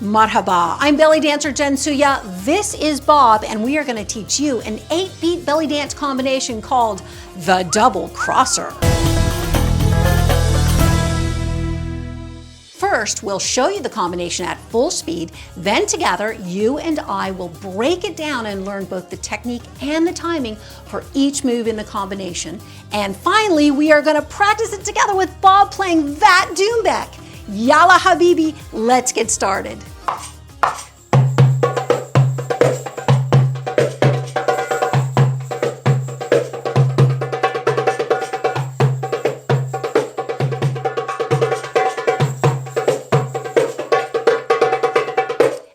Marhaba, I'm belly dancer Jensuya, this is Bob, and we are going to teach you an 8-beat belly dance combination called the double crosser. First, we'll show you the combination at full speed, then together, you and I will break it down and learn both the technique and the timing for each move in the combination. And finally, we are going to practice it together with Bob playing that doumbek. Yalla Habibi, let's get started.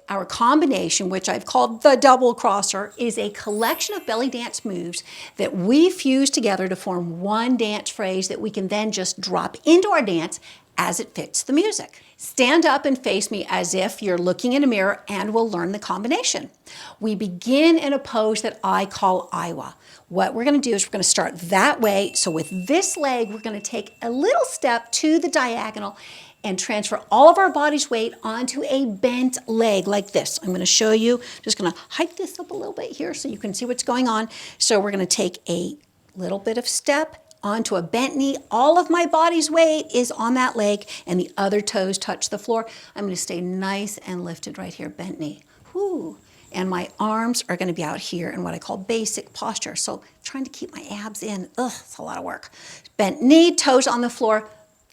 Our combination, which I've called the double crosser, is a collection of belly dance moves that we fuse together to form one dance phrase that we can then just drop into our dance as it fits the music. Stand up and face me as if you're looking in a mirror and we'll learn the combination. We begin in a pose that I call Iwa. What we're going to do is we're going to start that way. So with this leg, we're going to take a little step to the diagonal and transfer all of our body's weight onto a bent leg like this. I'm going to show you, just going to hike this up a little bit here so you can see what's going on. So we're going to take a little bit of step onto a bent knee. All of my body's weight is on that leg and the other toes touch the floor. I'm going to stay nice and lifted right here, bent knee. Whoo. And my arms are going to be out here in what I call basic posture. So trying to keep my abs in, it's a lot of work. Bent knee, toes on the floor.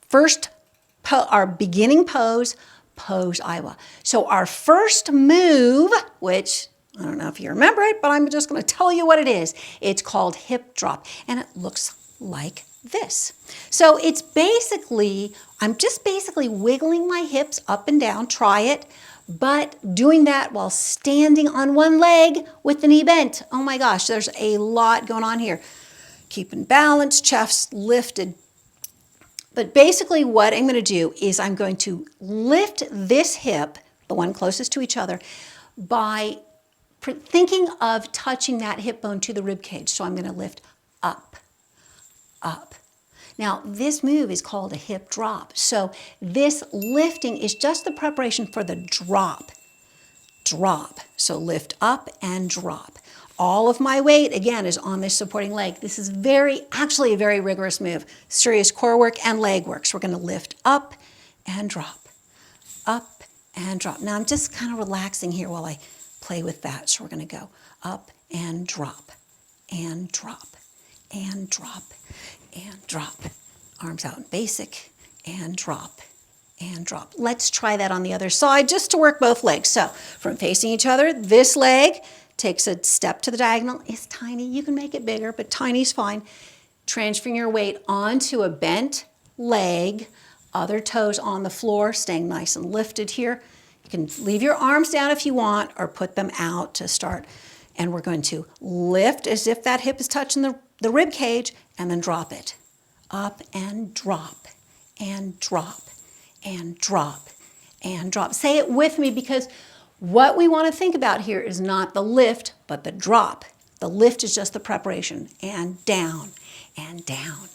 First, our beginning pose, pose Iwa. So our first move, which I don't know if you remember it, but I'm just going to tell you what it is. It's called hip drop, and it looks like this. So it's basically, I'm just basically wiggling my hips up and down, try it, but doing that while standing on one leg with the knee bent. Oh my gosh, there's a lot going on here. Keeping balance, chest lifted. But basically what I'm going to do is I'm going to lift this hip, the one closest to each other, by thinking of touching that hip bone to the rib cage. So I'm going to lift up, up. Now this move is called a hip drop. So this lifting is just the preparation for the drop, drop. So lift up and drop. All of my weight, again, is on this supporting leg. This is actually a very rigorous move. Serious core work and leg work. So we're going to lift up and drop, up and drop. Now I'm just kind of relaxing here while I play with that. So we're going to go up and drop, and drop, and drop, and drop. Arms out in basic, and drop, and drop. Let's try that on the other side just to work both legs. So from facing each other, this leg takes a step to the diagonal. It's tiny. You can make it bigger, but tiny's fine. Transferring your weight onto a bent leg, other toes on the floor, staying nice and lifted here. You can leave your arms down if you want or put them out to start. And we're going to lift as if that hip is touching the rib cage and then drop it. Up and drop, and drop, and drop, and drop. Say it with me because what we want to think about here is not the lift, but the drop. The lift is just the preparation. And down, and down,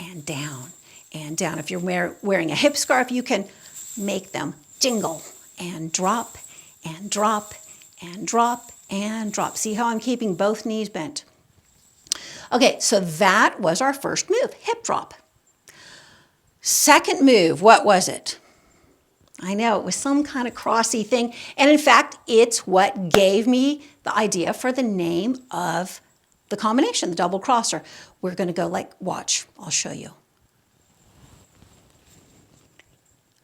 and down, and down. If you're wearing a hip scarf, you can make them jingle. And drop, and drop, and drop, and drop. See how I'm keeping both knees bent? Okay, so that was our first move, hip drop. Second move, what was it? I know, it was some kind of crossy thing. And in fact, it's what gave me the idea for the name of the combination, the double crosser. We're going to go like, watch, I'll show you.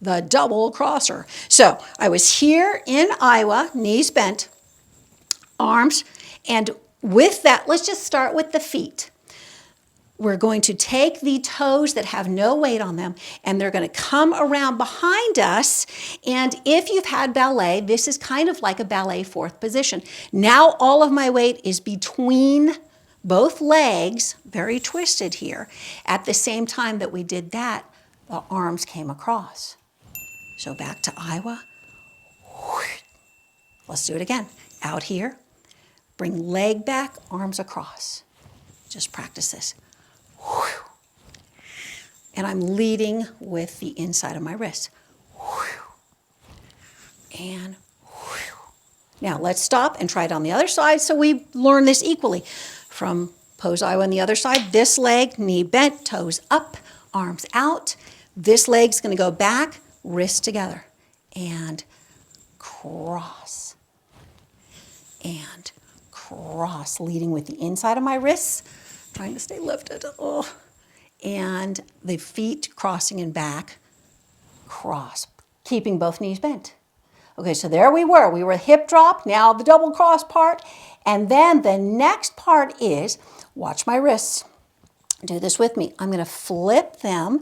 The double crosser. So I was here in Iwa, knees bent, arms, and with that, let's just start with the feet. We're going to take the toes that have no weight on them and they're going to come around behind us. And if you've had ballet, this is kind of like a ballet fourth position. Now all of my weight is between both legs, very twisted here. At the same time that we did that, the arms came across. So back to Iwa. Let's do it again. Out here, bring leg back, arms across. Just practice this. And I'm leading with the inside of my wrist. and whew. Now let's stop and try it on the other side so we learn this equally. From pose Iowa on the other side, this leg, knee bent, toes up, arms out. This leg's going to go back, wrists together, and cross, and cross, leading with the inside of my wrists, trying to stay lifted, oh. And the feet crossing and back, cross, keeping both knees bent. Okay, so there we were hip drop, now the double cross part, and then the next part is, watch my wrists, do this with me. I'm going to flip them.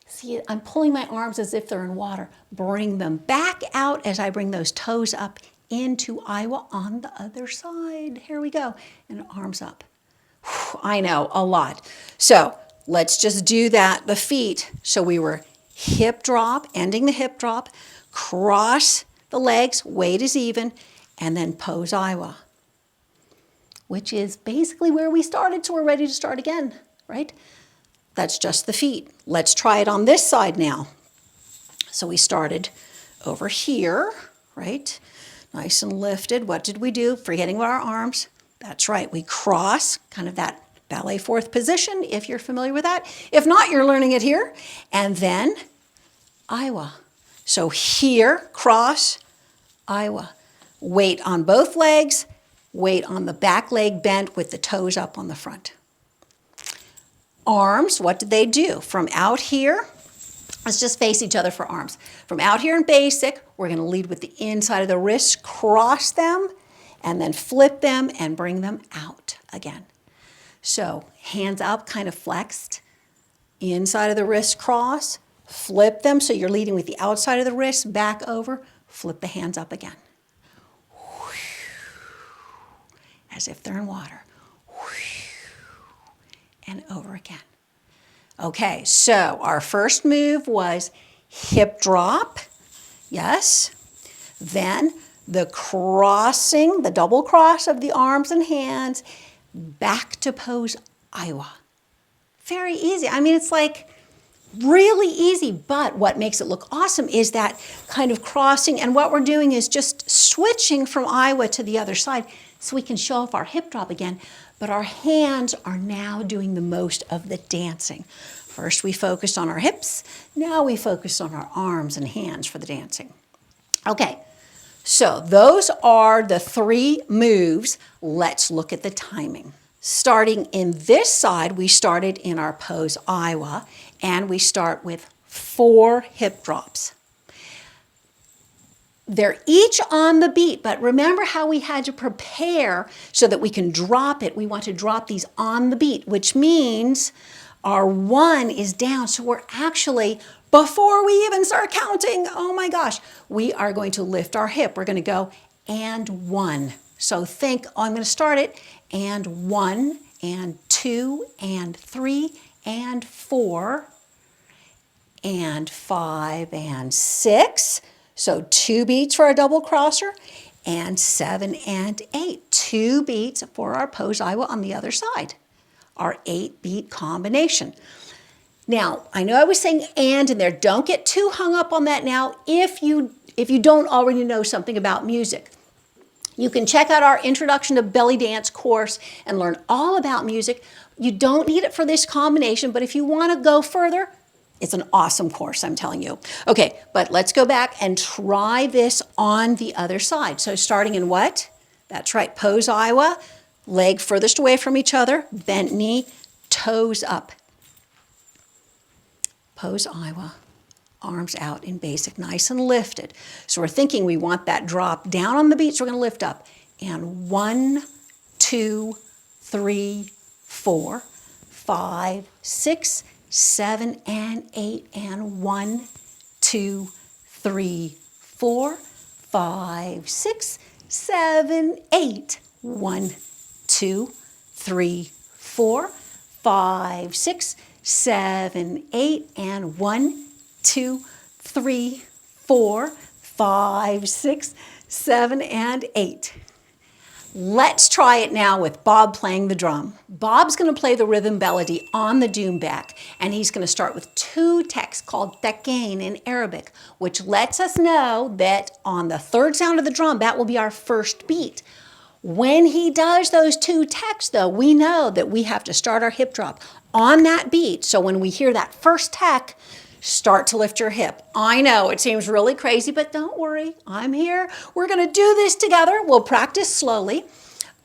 See, I'm pulling my arms as if they're in water. Bring them back out as I bring those toes up into Iowa on the other side. Here we go. And arms up. Whew, I know, a lot. So let's just do that, the feet. So we were hip drop, ending the hip drop, cross the legs, weight is even, and then pose Iowa, which is basically where we started, so we're ready to start again, right? That's just the feet. Let's try it on this side now. So we started over here, right? Nice and lifted. What did we do? Forgetting about our arms. That's right. We cross, kind of that ballet fourth position, if you're familiar with that. If not, you're learning it here. And then Iowa. So here, cross, Iowa. Weight on both legs, weight on the back leg bent with the toes up on the front. Arms, what did they do? From out here, let's just face each other for arms. From out here in basic, we're going to lead with the inside of the wrists, cross them, and then flip them and bring them out again. So hands up, kind of flexed, inside of the wrist, cross, flip them so you're leading with the outside of the wrist, back over, flip the hands up again. As if they're in water. And over again. Okay, so our first move was hip drop, yes. Then the crossing, the double cross of the arms and hands, back to pose Iowa. Very easy. I mean, it's like really easy, but what makes it look awesome is that kind of crossing, and what we're doing is just switching from Iowa to the other side so we can show off our hip drop again, but our hands are now doing the most of the dancing. First we focused on our hips, now we focus on our arms and hands for the dancing. Okay, so those are the three moves. Let's look at the timing. Starting in this side, we started in our pose Iowa, and we start with 4 hip drops. They're each on the beat, but remember how we had to prepare so that we can drop it. We want to drop these on the beat, which means our 1 is down. So we're actually, before we even start counting, oh my gosh, we are going to lift our hip. We're going to go and 1. So think, oh, I'm going to start it, and 1, and 2, and 3, and 4, and 5, and 6. So 2 beats for our double crosser, and 7 and 8. 2 beats for our pose Iowa on the other side, our 8-beat combination. Now, I know I was saying and in there. Don't get too hung up on that now if you don't already know something about music. You can check out our Introduction to Belly Dance course and learn all about music. You don't need it for this combination, but if you want to go further, it's an awesome course, I'm telling you. Okay, but let's go back and try this on the other side. So starting in what? That's right, pose Iowa, leg furthest away from each other, bent knee, toes up. Pose Iowa, arms out in basic, nice and lifted. So we're thinking we want that drop down on the beat, so we're going to lift up. And 1, 2, 3, 4, 5, 6, 7, and 8, and 1, 2, 3, 4, 5, 6, 7, 8. 1, 2, 3, 4, 5, 6, 7, 8, and 1, 2, 3, 4, 5, 6, 7, and 8. Let's try it now with Bob playing the drum. Bob's going to play the rhythm melody on the doumbek, and he's going to start with 2 texts called tekein in Arabic, which lets us know that on the 3rd sound of the drum, that will be our first beat. When he does those 2 texts, though, we know that we have to start our hip drop on that beat. So when we hear that first tek, start to lift your hip. I know it seems really crazy, but don't worry, I'm here. We're going to do this together. We'll practice slowly.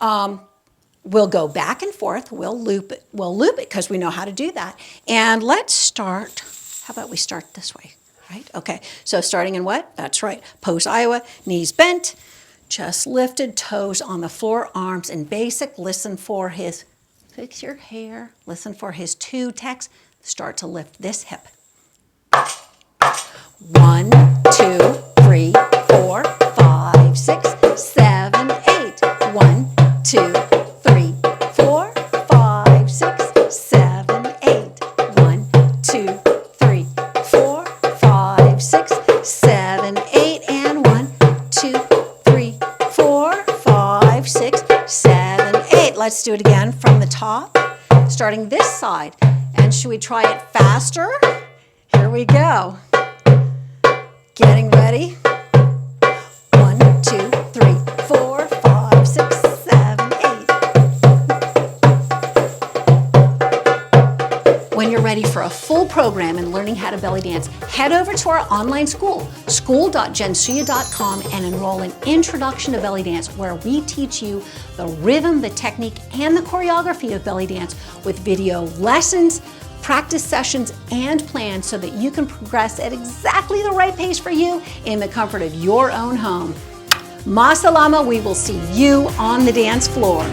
We'll go back and forth. We'll loop it. We'll loop it because we know how to do that. And let's start. How about we start this way, right? Okay, so starting in what? That's right. Pose Iowa, knees bent, chest lifted, toes on the floor, arms in basic. Listen for his, fix your hair. Listen for his 2 texts. Start to lift this hip. 1, 2, 3, 4, 5, 6, 7, 8. 1, 2, 3, 4, 5, 6, 7, 8. 1, 2, 3, 4, 5, 6, 7, 8. And 1, 2, 3, 4, 5, 6, 7, 8. Let's do it again from the top, starting this side. And should we try it faster? Here we go. Getting ready. 1, 2, 3, 4, 5, 6, 7, 8. When you're ready for a full program in learning how to belly dance, head over to our online school, school.jensuya.com, and enroll in Introduction to Belly Dance, where we teach you the rhythm, the technique, and the choreography of belly dance with video lessons, practice sessions, and plans so that you can progress at exactly the right pace for you in the comfort of your own home. Ma salama, we will see you on the dance floor.